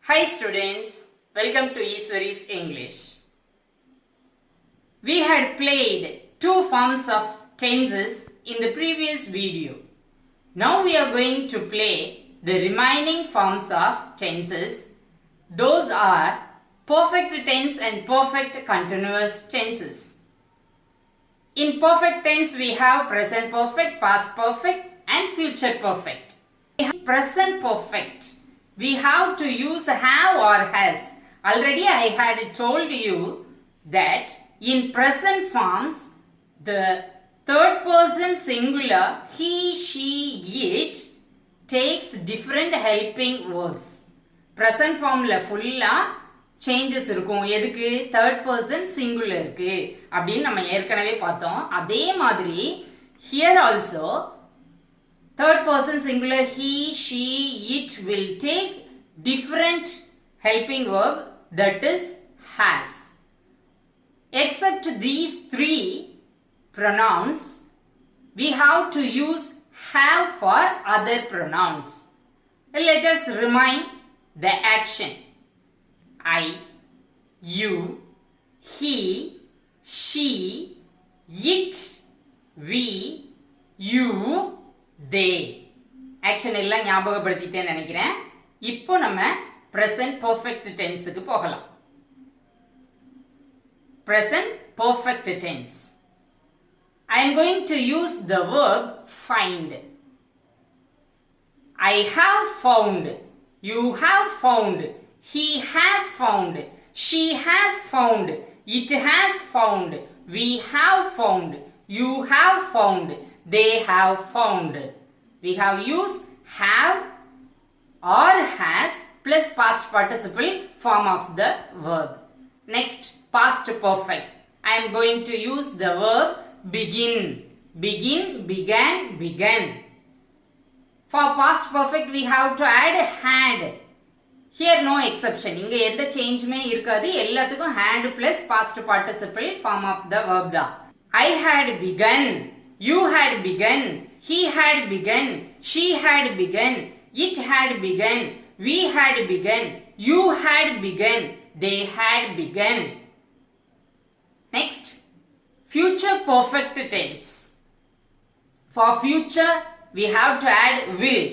Hi students, welcome to Eswari's English. We had played two forms of tenses in the previous video. Now we are going to play the remaining forms of tenses. Those are perfect tense and perfect continuous tenses. In perfect tense we have present perfect, past perfect and future perfect. In present perfect we have to use have or has. Already I had told you that in present forms the third person singular he, she, it takes different helping verbs. Present formல full-ஆ changes இருக்கும். எதுக்கு third person singular இருக்கு அப்படின்னு நம்ம ஏற்கனவே பார்த்தோம். அதே மாதிரி here also third person singular he, she, it will take different helping verb that is has. Except these three pronouns, we have to use have for other pronouns. Let us remind the action. I, you, he, she, it, we, you, they. Action எல்லாம் ஞாபகப்படுத்திட்டேன்னு நினைக்கிறேன். இப்போ நம்ம present perfect tenseக்கு போகலாம். Present perfect tense. I am going to use the verb find. I have found. You have found. He has found. She has found. It has found. We have found. You have found. They have found. We have used have or has plus past participle form of the verb. Next, past perfect. I am going to use the verb begin. Begin, began, began. For past perfect we have to add had. Here no exception. இங்க எந்த சேஞ்சுமே இருக்காது. எல்லாத்துக்கும் had plus past participle form of the verb தான். I had begun. You had begun. He had begun. She had begun. It had begun. We had begun. You had begun. They had begun. Next, future perfect tense. For future, we have to add will.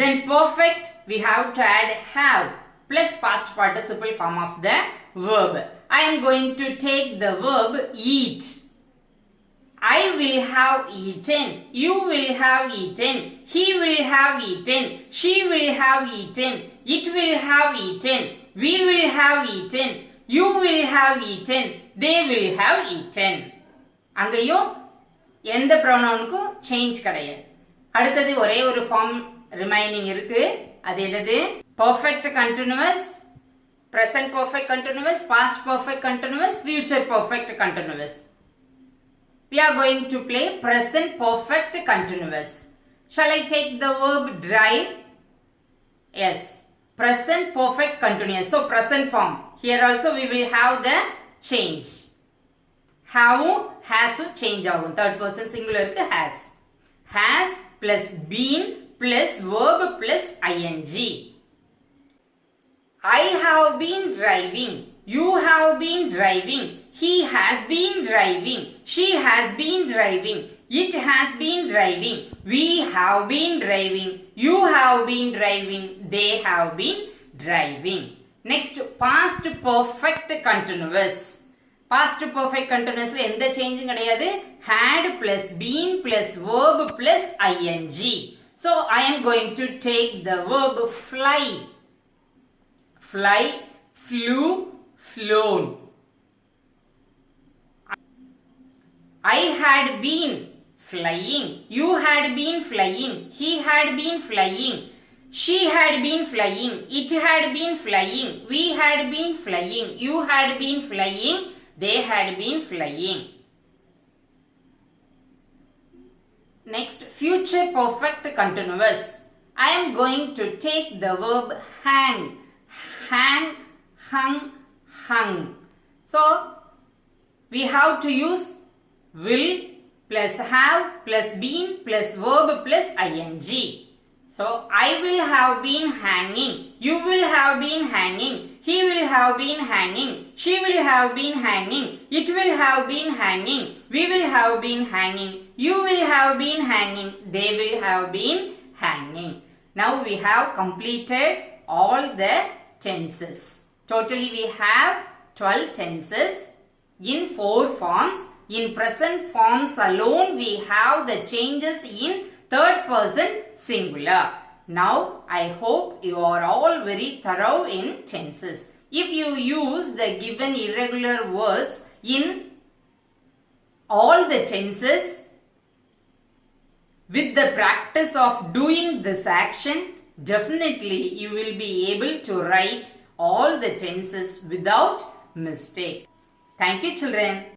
Then perfect, we have to add have plus past participle form of the verb. I am going to take the verb eat. I will have eaten. You will have eaten. He will have eaten. She will have eaten. It will have eaten. We will have eaten. You will have eaten. They will have eaten. அங்கேயும் எந்த ப்ரொனவுனுக்கும் change கிடையாது. அடுத்தது ஒரே ஒரு form remaining இருக்கு. அது என்னது? Perfect continuous, present perfect continuous, past perfect continuous, future perfect continuous. We are going to play present perfect continuous. Shall I take the verb drive? Yes. Present perfect continuous. So present form. Here also we will have the change. Have has change ஆகும். Third person singular க்கு has. Has plus been plus verb plus ing. I have been driving. You have been driving. He has been driving. She has been driving. It has been driving. We have been driving. You have been driving. They have been driving. Next, past perfect continuous. Past perfect continuous எந்த சேஞ்சும் கிடையாது. Had plus been plus verb plus ing. So, I am going to take the verb fly. Fly, flew, flown. I had been flying. You had been flying. He had been flying. She had been flying. It had been flying. We had been flying. You had been flying. They had been flying. Next, future perfect continuous. I am going to take the verb hang. Hang, hung, hung. So, we have to use will plus have plus been plus verb plus ing. So, I will have been hanging. You will have been hanging. He will have been hanging. She will have been hanging. It will have been hanging. We will have been hanging. You will have been hanging. They will have been hanging. Now we have completed all the tenses. Totally we have 12 tenses in 4 forms. In present forms alone we have the changes in third person singular. Now I hope you are all very thorough in tenses. If you use the given irregular verbs in all the tenses with the practice of doing this action, definitely you will be able to write all the tenses without mistake. Thank you, children.